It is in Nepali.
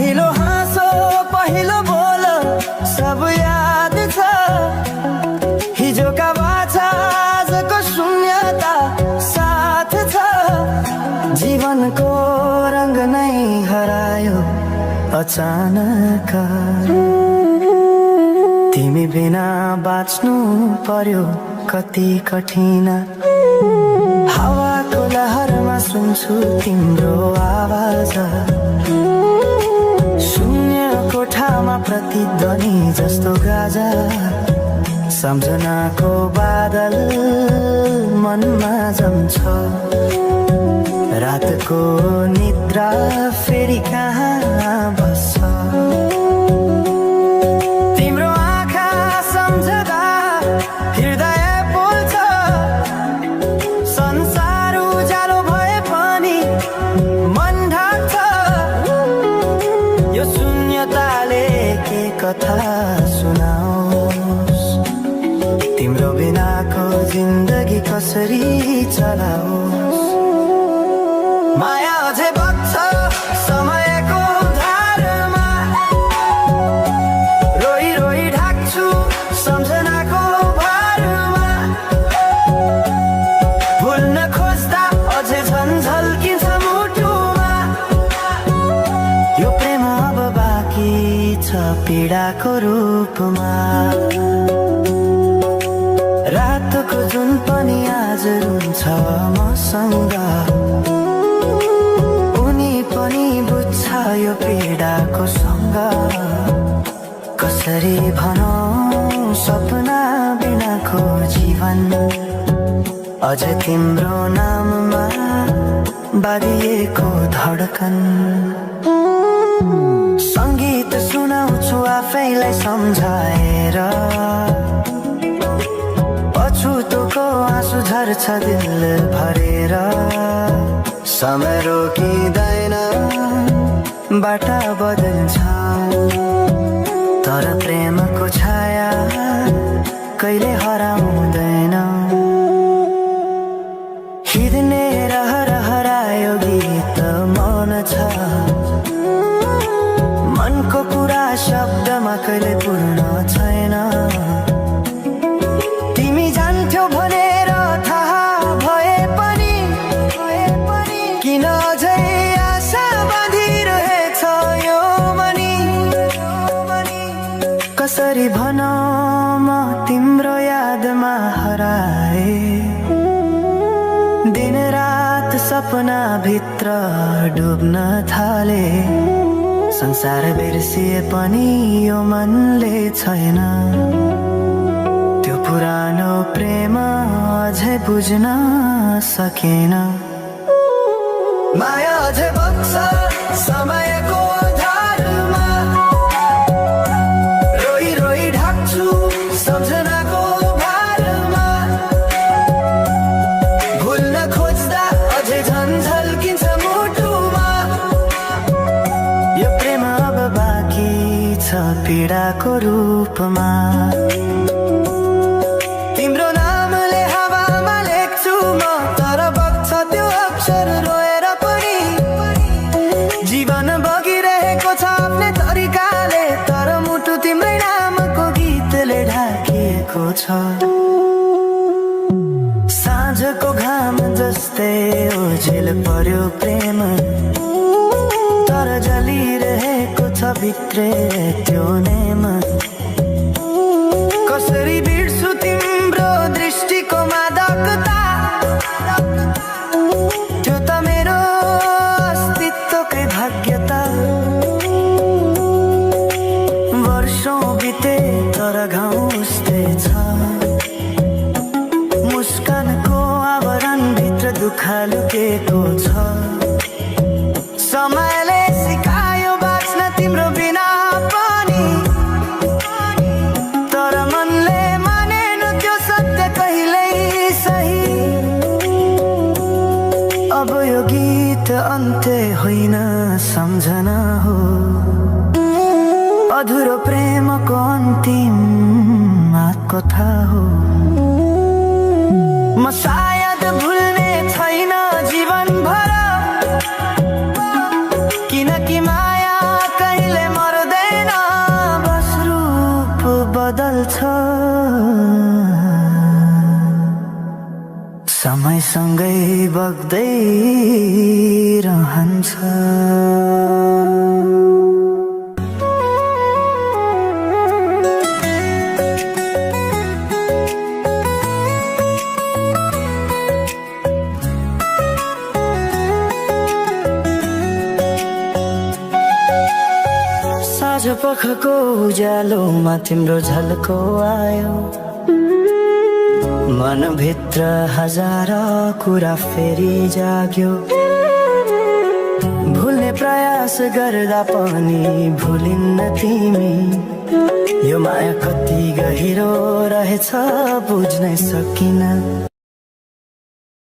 पहिलो हाँसो पहिलो बोल सब याद छ। हिजोका बाछा आजको शून्यता साथ छ। जीवनको रंग नै हरायो अचानक। तिमी बिना बाँच्नु पर्यो कति कठिन। हावाको लहरमा सुन्छु तिम्रो आवाज। शून्य कोठामा प्रतिध्वनि जस्तो गाजा। सम्झनाको बादल मनमा जम्छ। रातको निद्रा फेरि कहाँ बस्छ। तिम्रो आँखा सम्झदा हृदय पोल्छ। संसार उज्यालो भए पनि मन ढाक्छ। यो शून्यताले के कथा सुनाओस्। तिम्रो बिनाको जिन्दगी कसरी चलाओस्। माया अझै बग्छ समयको धारमा। रोई रोई ढाक्छु सम्झनाको भारमा। भुल्न खोज्दा अझै झन्झल्किन्छ मुटुमा। यो प्रेम अब बाँकी छ पीडाको रूपमा। रातको जुन पनि आज रुन्छ मसँग। यो पीडाको सँग कसरी भनौं सपना बिनाको जीवन। अझ तिम्रो नाममा बारिएको धडकन। संगीत सुनाउँछु आफैलाई सम्झाएर। अछुतोको आँसु झर्छ दिल भरेर। समय रोकिँदैन बाटा बदल्छ तर प्रेमको छाया कहिले हराउँदैन। हिँड्ने रहर हरायो गीत मौन छ। मनको कुरा शब्दमा कहिले पूर्ण छैन। तिमी जान्थ्यौ भनेर थाहा भए पनि किन अझै आशा बाँधिरहेछ यो मनी। कसरी भनौं म तिम्रो यादमा हराए। दिन रात सपना भित्र डुब्न थाले। संसार बिर्सिए पनि यो मनले छैन। त्यो पुरानो प्रेम अझै बुझ्न सकेन। माया अझै बग्छ समयको धारमा। रोई रोई ढाक्छु सम्झनाको भारमा। भुल्न खोज्दा अझै झन्झल्किन्छ मुटुमा। यो प्रेम अब बाँकी छ पीडाको रूपमा। तिम्रो नामले हावामा लेख्छु म तर बग्छ त्यो अक्षर रोएर पनि। जीवन बगिरहेको छ आफ्नै तरिकाले तर मुटु तिम्रै नामको गीतले ढाकिएको छ। साँझको घाम जस्तै ओझेल पर्यो प्रेम तर जलिरहेको छ भित्रै त्यो नेम। कसरी बिर्सु तिम्रो दृष्टिको मादकता। त्यो त मेरो अस्तित्वकै भाग्यता। वर्षौं बिते तर घाउ उस्तै छ। मुस्कानको आवरण भित्र दुःख लुकेको छ। समयले सिकायो बाँच्न तिम्रो बिना पनि तर मनले मानेन त्यो सत्य कहिल्यै सही। अब यो गीत अन्त्य होइन सम्झना हो। अधुरो प्रेमको अन्तिम कथा हो। म सायद भुल्ने छैन जीवन भर किनकि माया कहीं सँगै बग्दै रहन्छ। साँझ पखको उज्यालोमा तिम्रो झल्को आयो, मनभित्र हजार कुरा फेरि जाग्यो। भुल्ने प्रयास गर्दा पनि भुलिन्न तिमी, यो माया कति गहिरो रहेछ बुझ्नै सकिन।